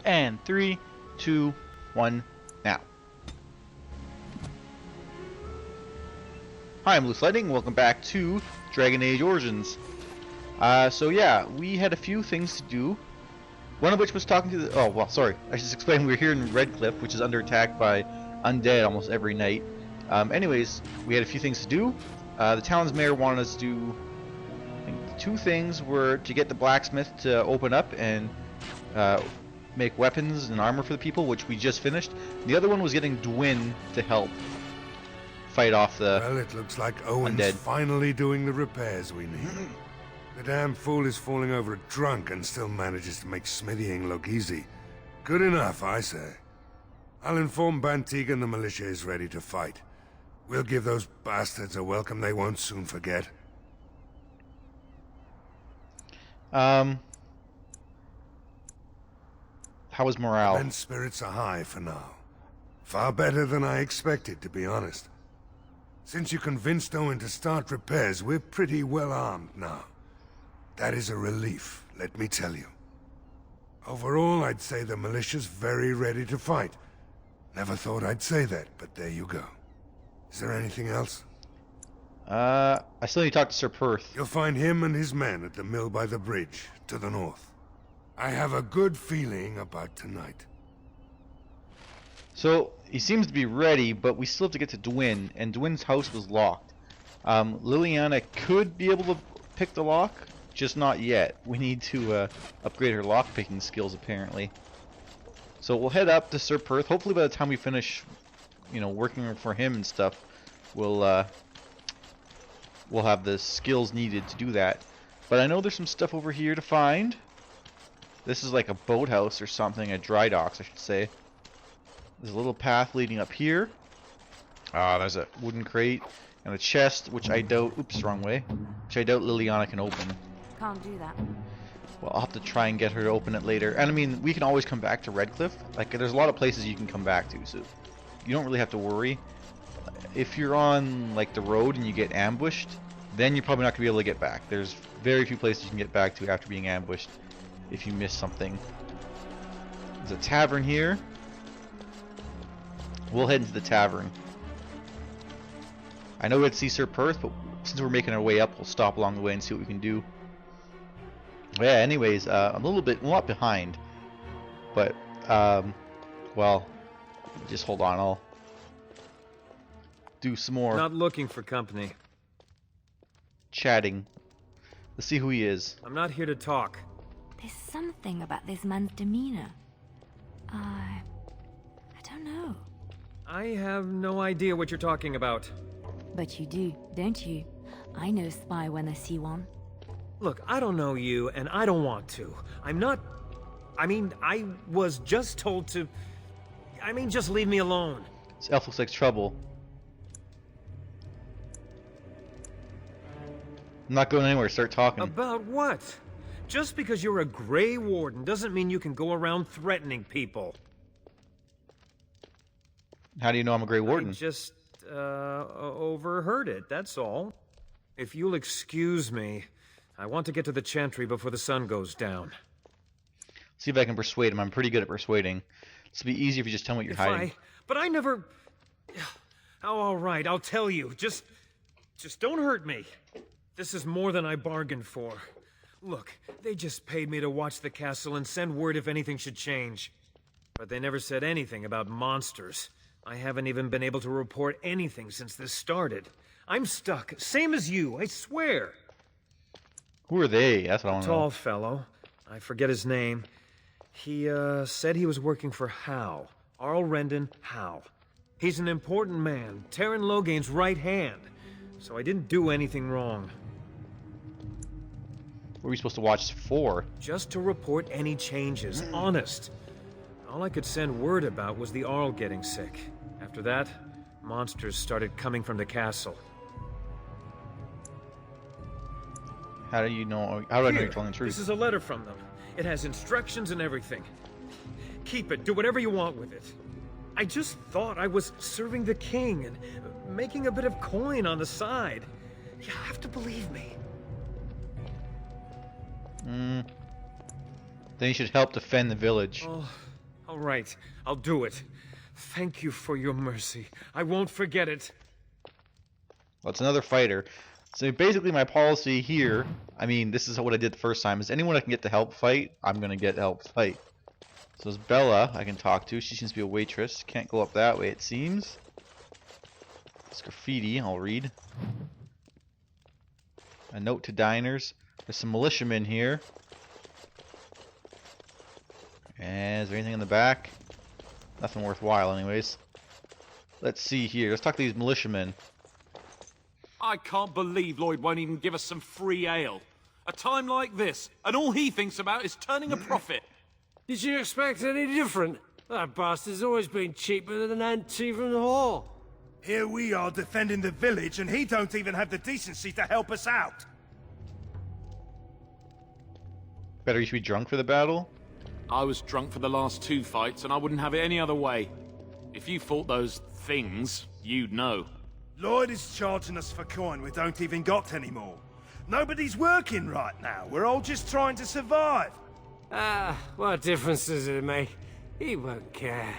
And 3, 2, 1, now. Hi, I'm LewisLightning. Welcome back to Dragon Age Origins. So yeah, we had a few things to do. One of which was talking to the... Oh, well, sorry. I should explain we're here in Redcliffe, which is under attack by undead almost every night. Anyways, we had a few things to do. The town's mayor wanted us to do... I think the two things were to get the blacksmith to open up and make weapons and armor for the people, which we just finished. The other one was getting Dwin to help fight off the Well, it looks like Owen's undead. finally doing the repairs we need. The damn fool is falling over drunk and still manages to make smithying look easy. Good enough, I say. I'll inform Bann Teagan the militia is ready to fight. We'll give those bastards a welcome they won't soon forget. How is morale? Men's spirits are high for now. Far better than I expected, to be honest. Since you convinced Owen to start repairs, we're pretty well armed now. That is a relief, let me tell you. Overall, I'd say the militia's very ready to fight. Never thought I'd say that, but there you go. Is there anything else? I still need to talk to Ser Perth. You'll find him and his men at the mill by the bridge, to the north. I have a good feeling about tonight. So, he seems to be ready, but we still have to get to Dwin, and Dwin's house was locked. Liliana could be able to pick the lock, just not yet. We need to upgrade her lock-picking skills, apparently. So we'll head up to Ser Perth. Hopefully by the time we finish, you know, working for him and stuff, we'll have the skills needed to do that. But I know there's some stuff over here to find. This is like a boathouse or something, a dry docks, I should say. There's a little path leading up here. There's a wooden crate and a chest, which I doubt... Oops, wrong way. Which I doubt Liliana can open. Can't do that. Well, I'll have to try and get her to open it later. And I mean, we can always come back to Redcliffe. Like, there's a lot of places you can come back to, so you don't really have to worry. If you're on, like, the road and you get ambushed, then you're probably not going to be able to get back. There's very few places you can get back to after being ambushed if you miss something. There's a tavern here. We'll head into the tavern. I know we had to see Ser Perth, but since we're making our way up, we'll stop along the way and see what we can do. Yeah, anyways, I'm a lot behind. But, well, just hold on, I'll do some more Not looking for company. chatting. Let's see who he is. I'm not here to talk. There's something about this man's demeanor. I don't know. I have no idea what you're talking about. But you do, don't you? I know a spy when I see one. Look, I don't know you, and I don't want to. I'm not... I mean, I was just told to... I mean, just leave me alone. This elf looks like trouble. I'm not going anywhere, start talking. About what? Just because you're a Grey Warden doesn't mean you can go around threatening people. How do you know I'm a Grey Warden? I just, overheard it, that's all. If you'll excuse me, I want to get to the Chantry before the sun goes down. See if I can persuade him. I'm pretty good at persuading. This would be easier if you just tell me what you're hiding. But I never... Oh, all right, I'll tell you. Just don't hurt me. This is more than I bargained for. Look, they just paid me to watch the castle and send word if anything should change. But they never said anything about monsters. I haven't even been able to report anything since this started. I'm stuck, same as you, I swear. Who are they? That's what I want to know. Tall fellow. I forget his name. He, said he was working for Howe. Arl Rendon Howe. He's an important man, Terran Loghain's right hand. So I didn't do anything wrong. What were we supposed to watch for? Just to report any changes, honest. All I could send word about was the Arl getting sick. After that, monsters started coming from the castle. How do you know? How do I know you're telling the truth? This is a letter from them. It has instructions and everything. Keep it. Do whatever you want with it. I just thought I was serving the king and making a bit of coin on the side. You have to believe me. Then you should help defend the village. Oh, right, I'll do it. Thank you for your mercy. I won't forget it. Well, it's another fighter. So basically my policy here, I mean, this is what I did the first time, is anyone I can get to help fight, I'm going to get to help fight. So there's Bella I can talk to. She seems to be a waitress. Can't go up that way, it seems. It's graffiti, I'll read. A note to diners. There's some militiamen here. And is there anything in the back? Nothing worthwhile anyways. Let's see here. Let's talk to these militiamen. I can't believe Lloyd won't even give us some free ale. A time like this, and all he thinks about is turning a profit. Did you expect any different? That bastard's always been cheaper than an tavern hall. Here we are defending the village, and he don't even have the decency to help us out. Better you should be drunk for the battle? I was drunk for the last 2 fights, and I wouldn't have it any other way. If you fought those things, you'd know. Lloyd is charging us for coin we don't even got anymore. Nobody's working right now. We're all just trying to survive. What difference does it make? He won't care.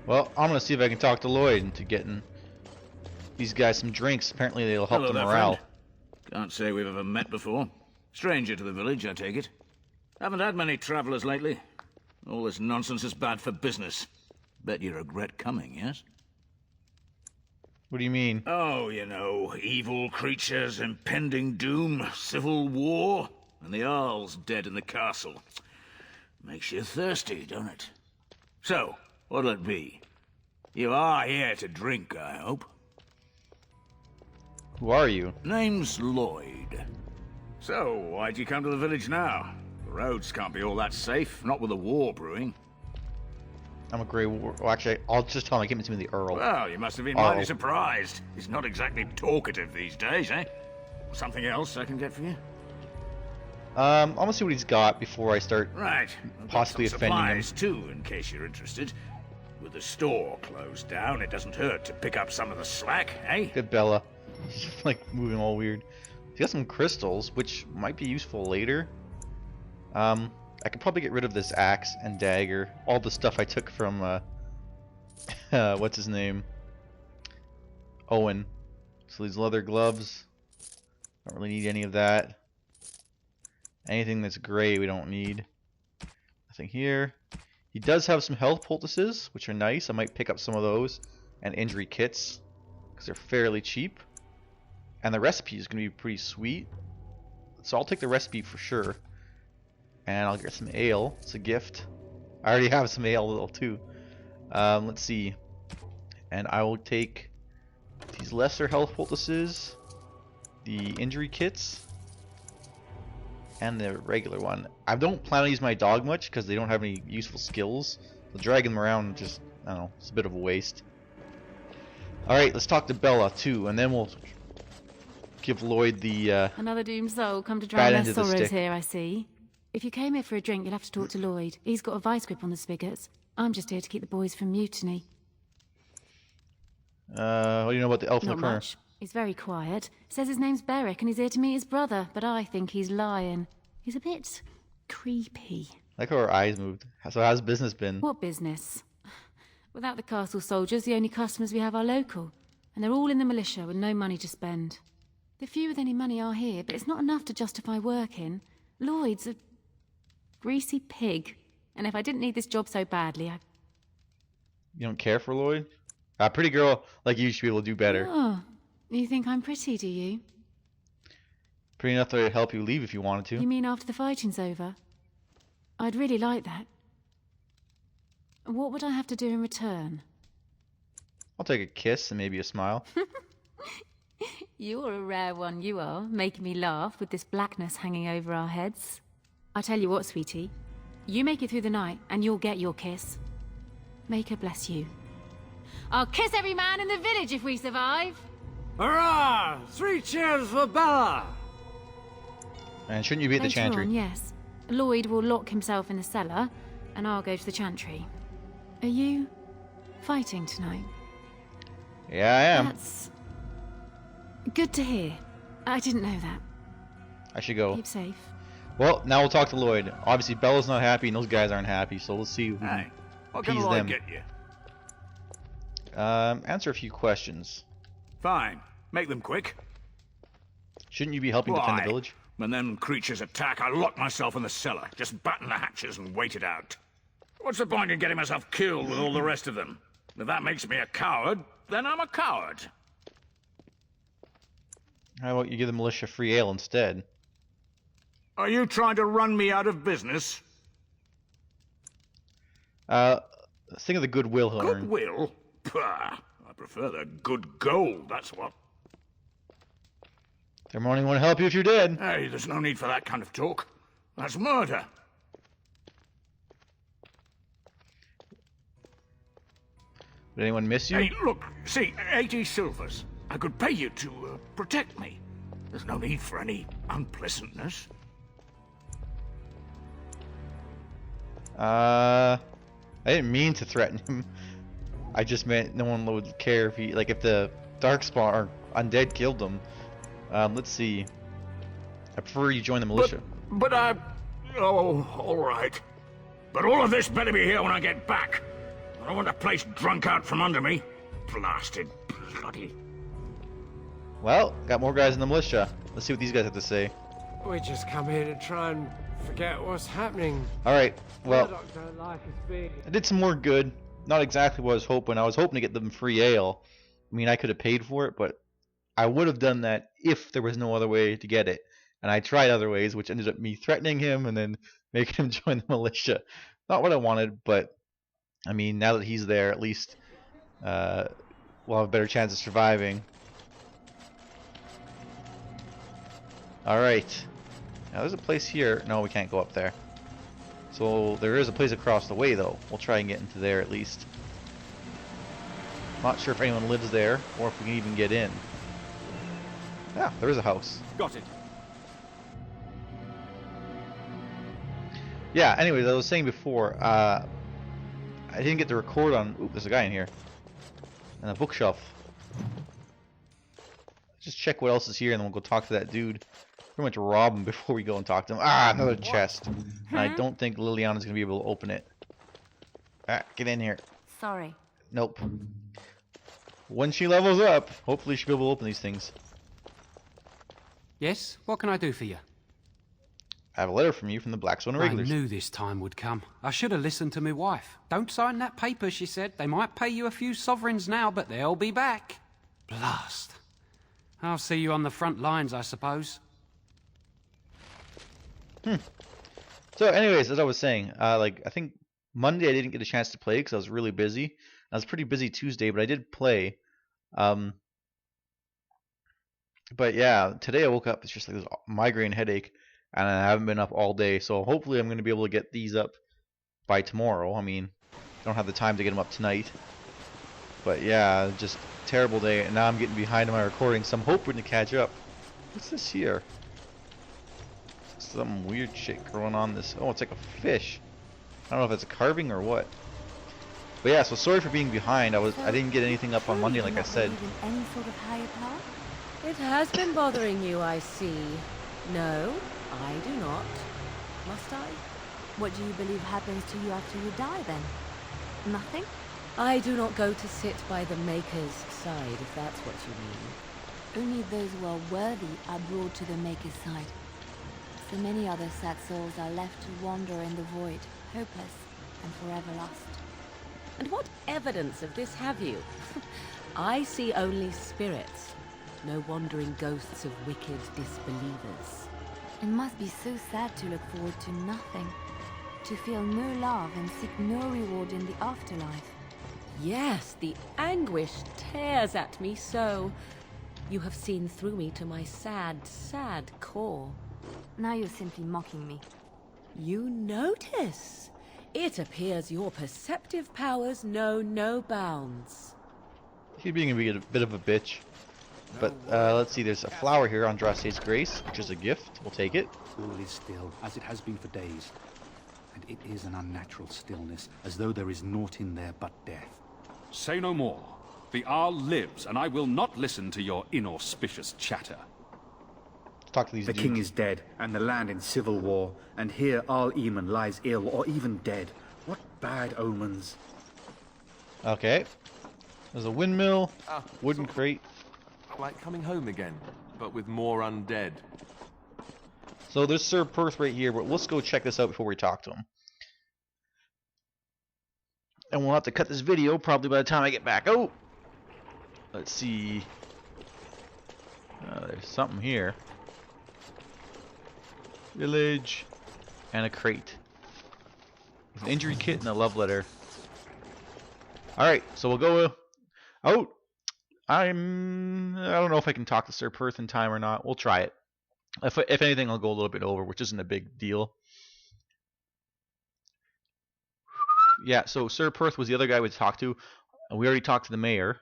Well, I'm gonna see if I can talk to Lloyd into getting these guys some drinks. Apparently they'll help Hello the there, morale. friend. Can't say we've ever met before. Stranger to the village, I take it. Haven't had many travelers lately. All this nonsense is bad for business. Bet you regret coming, yes? What do you mean? Oh, you know, evil creatures, impending doom, civil war, and the Earl's dead in the castle. Makes you thirsty, don't it? So, what'll it be? You are here to drink, I hope. Who are you? Name's Lloyd. So, why'd you come to the village now? The roads can't be all that safe, not with a war brewing. I'm a Grey War. Well, actually, I'll just tell him I came to meet the Earl. Well, you must have been mighty surprised. He's not exactly talkative these days, eh? Something else I can get for you? I'm gonna see what he's got before I start Right. possibly Some offending him. supplies too, in case you're interested. With the store closed down, it doesn't hurt to pick up some of the slack, eh? Good Bella. She's like moving all weird. He got some crystals, which might be useful later. I could probably get rid of this axe and dagger. All the stuff I took from, what's his name? Owen. So these leather gloves. Don't really need any of that. Anything that's gray we don't need. Nothing here. He does have some health poultices, which are nice. I might pick up some of those. And injury kits, because they're fairly cheap. And the recipe is going to be pretty sweet. So I'll take the recipe for sure. And I'll get some ale. It's a gift. I already have some ale too. Let's see. And I will take these lesser health poultices, the injury kits, and the regular one. I don't plan on using my dog much because they don't have any useful skills. So dragging them around just, I don't know, it's a bit of a waste. Alright, let's talk to Bella too, and then we'll give Lloyd the Another doomed soul come to bad drown their end of the sorrows stick. here, I see. If you came here for a drink, you'll have to talk to Lloyd. He's got a vice grip on the spigots. I'm just here to keep the boys from mutiny. What do you know about the elf in Not the corner? much. He's very quiet. Says his name's Beric and he's here to meet his brother, but I think he's lying. He's a bit creepy. I like how her eyes moved. So how's business been? What business? Without the castle soldiers, the only customers we have are local. And they're all in the militia with no money to spend. The few with any money are here, but it's not enough to justify working. Lloyd's a greasy pig. And if I didn't need this job so badly, You don't care for Lloyd? A pretty girl like you should be able to do better. Oh, you think I'm pretty, do you? Pretty enough to help you leave if you wanted to. You mean after the fighting's over? I'd really like that. What would I have to do in return? I'll take a kiss and maybe a smile. You're a rare one, you are, making me laugh with this blackness hanging over our heads. I tell you what, sweetie. You make it through the night, and you'll get your kiss. Make her bless you. I'll kiss every man in the village if we survive! Hurrah! 3 cheers for Bella! And shouldn't you be at the Later chantry? on, yes. Lloyd will lock himself in the cellar, and I'll go to the chantry. Are you fighting tonight? Yeah, I am. That's good to hear. I didn't know that. I should go. Keep safe. Well, now we'll talk to Lloyd. Obviously, Bella's not happy, and those guys aren't happy, so let's see if we Hey, can what can appease I them. get you? Answer a few questions. Fine. Make them quick. Shouldn't you be helping defend the Why? village? When them creatures attack, I lock myself in the cellar. Just batten the hatches and wait it out. What's the point in getting myself killed with all the rest of them? If that makes me a coward, then I'm a coward. How about you give the militia free ale instead? Are you trying to run me out of business? Think of the goodwill he'll earn. Goodwill? Pah! I prefer the good gold, that's what. Their money won't help you if you're dead. Hey, there's no need for that kind of talk. That's murder. Did anyone miss you? Hey, look, see, 80 silvers. I could pay you to protect me. There's no need for any unpleasantness. I didn't mean to threaten him. I just meant no one would care if he, like, if the darkspawn or undead killed him. Let's see. I prefer you join the militia. But oh, all right. But all of this better be here when I get back. I don't want the place drunk out from under me. Blasted bloody. Well, got more guys in the militia. Let's see what these guys have to say. We just come here to try and forget what's happening. Alright, well, Murdock don't like us being... I did some more good. Not exactly what I was hoping. I was hoping to get them free ale. I mean, I could have paid for it, but I would have done that if there was no other way to get it. And I tried other ways, which ended up me threatening him and then making him join the militia. Not what I wanted, but I mean, now that he's there, at least we'll have a better chance of surviving. Alright. Now there's a place here. No, we can't go up there. So there is a place across the way, though. We'll try and get into there at least. Not sure if anyone lives there, or if we can even get in. Yeah, there is a house. Got it. Yeah, anyways, as I was saying before, I didn't get to record on... Oop, there's a guy in here. And a bookshelf. Just check what else is here, and then we'll go talk to that dude. Pretty much rob him before we go and talk to him. Ah, another chest. And I don't think Liliana's going to be able to open it. Ah, get in here. Sorry. Nope. When she levels up, hopefully she'll be able to open these things. Yes? What can I do for you? I have a letter from you from the Blackstone I Regulars. knew this time would come. I should have listened to my wife. Don't sign that paper, she said. They might pay you a few sovereigns now, but they'll be back. Blast. I'll see you on the front lines, I suppose. So anyways, as I was saying, I think Monday I didn't get a chance to play because I was really busy. I was pretty busy Tuesday, but I did play. But yeah, today I woke up, it's just like this migraine headache, and I haven't been up all day. So hopefully I'm going to be able to get these up by tomorrow. I mean, I don't have the time to get them up tonight. But yeah, just terrible day, and now I'm getting behind on my recording, so I'm hoping to catch up. What's this here? Some weird shit growing on this. Oh, it's like a fish. I don't know if it's a carving or what. But yeah, so sorry for being behind. I didn't get anything up on Monday, like I said. Any sort of higher power? It has been bothering you, I see. No, I do not. Must I? What do you believe happens to you after you die, then? Nothing? I do not go to sit by the Maker's side, if that's what you mean. Only those who are worthy are brought to the Maker's side. So many other sad souls are left to wander in the void, hopeless and forever lost. And what evidence of this have you? I see only spirits, no wandering ghosts of wicked disbelievers. It must be so sad to look forward to nothing, to feel no love and seek no reward in the afterlife. Yes, the anguish tears at me so. You have seen through me to my sad, sad core. Now you're simply mocking me. You notice? It appears your perceptive powers know no bounds. He's being a bit of a bitch. But let's see, there's a flower here on Drasta's Grace, which is a gift. We'll take it. All is still, as it has been for days. And it is an unnatural stillness, as though there is naught in there but death. Say no more. The Arl lives, and I will not listen to your inauspicious chatter. talk to these The dudes. king is dead, and the land in civil war, and here Al-Eamon lies ill, or even dead. What bad omens. Okay. There's a windmill, wooden crate. Like coming home again, but with more undead. So there's Ser Perth right here, but let's go check this out before we talk to him. And we'll have to cut this video probably by the time I get back. Oh! Let's see. There's something here. Village. And a crate. With an injury kit and a love letter. Alright, so we'll go out. I don't know if I can talk to Ser Perth in time or not. We'll try it. If anything, I'll go a little bit over, which isn't a big deal. Yeah, so Ser Perth was the other guy we talked to. We already talked to the mayor.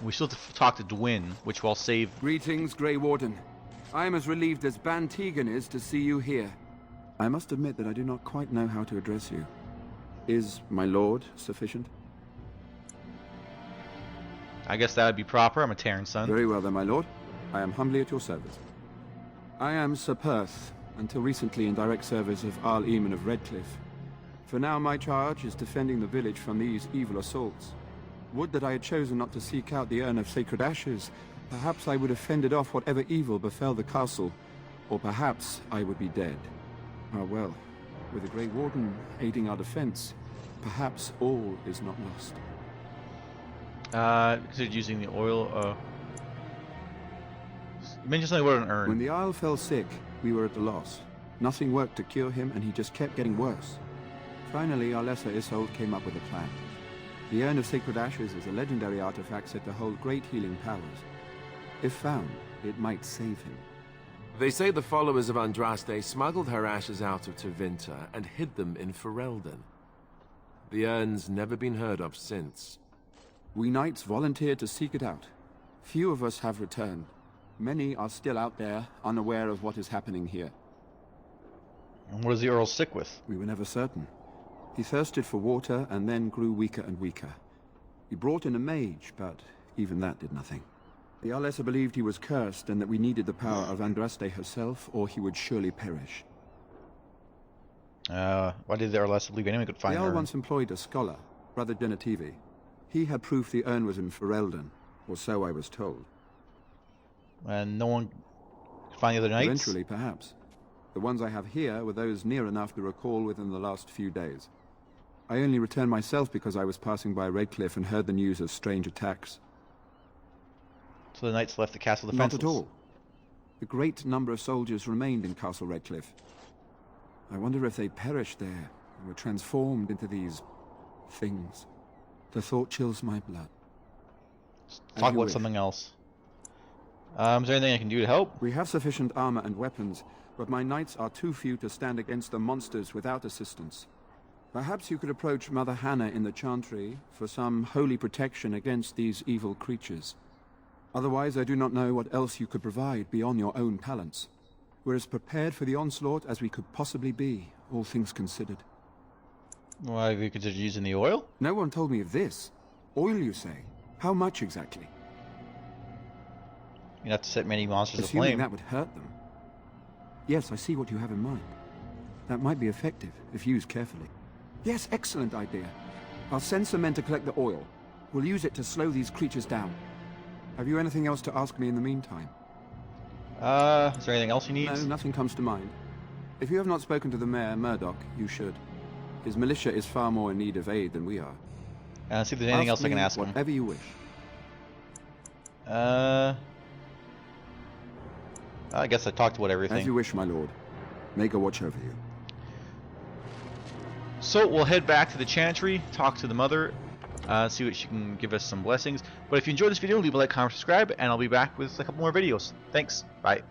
We still have to talk to Dwin, which will save. Greetings, Grey Warden. I am as relieved as Bann Teagan is to see you here. I must admit that I do not quite know how to address you. Is my lord sufficient? I guess that would be proper. I'm a Terran son. Very well then, my lord. I am humbly at your service. I am Ser Perth, until recently in direct service of Al-Eamon of Redcliffe. For now, my charge is defending the village from these evil assaults. Would that I had chosen not to seek out the urn of sacred ashes. Perhaps I would have fended off whatever evil befell the castle, or perhaps I would be dead. Ah well, with the Grey Warden aiding our defense, perhaps all is not lost. Considered using the oil. You mentioned something about an urn. When the Isle fell sick, we were at a loss. Nothing worked to cure him, and he just kept getting worse. Finally, our lesser Isolde came up with a plan. The Urn of Sacred Ashes is a legendary artifact said to hold great healing powers. If found, it might save him. They say the followers of Andraste smuggled her ashes out of Tevinter and hid them in Ferelden. The urn's never been heard of since. We knights volunteered to seek it out. Few of us have returned. Many are still out there, unaware of what is happening here. And what is the Earl sick with? We were never certain. He thirsted for water and then grew weaker and weaker. We brought in a mage, but even that did nothing. The Arlessa believed he was cursed and that we needed the power of Andraste herself, or he would surely perish. Why did the Arlessa believe anyone could find The her? Earl once employed a scholar, Brother Genetivi. He had proof the urn was in Ferelden, or so I was told. And no one could find the other knights? Eventually, perhaps. The ones I have here were those near enough to recall within the last few days. I only returned myself because I was passing by Redcliffe and heard the news of strange attacks. So the knights left the castle defenseless? Not at all. A great number of soldiers remained in Castle Redcliffe. I wonder if they perished there and were transformed into these things. The thought chills my blood. Talk about something else. Is there anything I can do to help? We have sufficient armor and weapons, but my knights are too few to stand against the monsters without assistance. Perhaps you could approach Mother Hannah in the Chantry for some holy protection against these evil creatures. Otherwise, I do not know what else you could provide beyond your own talents. We're as prepared for the onslaught as we could possibly be, all things considered. Why have you considered using the oil? No one told me of this. Oil, you say? How much exactly? You'd have to set many monsters Assuming aflame. that would hurt them. Yes, I see what you have in mind. That might be effective, if used carefully. Yes, excellent idea. I'll send some men to collect the oil. We'll use it to slow these creatures down. Have you anything else to ask me in the meantime? Is there anything else you need? No, nothing comes to mind. If you have not spoken to the mayor, Murdock, you should. His militia is far more in need of aid than we are. See if there's anything else I can ask him. Whatever you wish. I guess I talked about everything. As you wish, my lord. May God watch over you. So we'll head back to the Chantry, talk to the mother, see what she can give us some blessings. But if you enjoyed this video, leave a like, comment, subscribe, and I'll be back with a couple more videos. Thanks. Bye.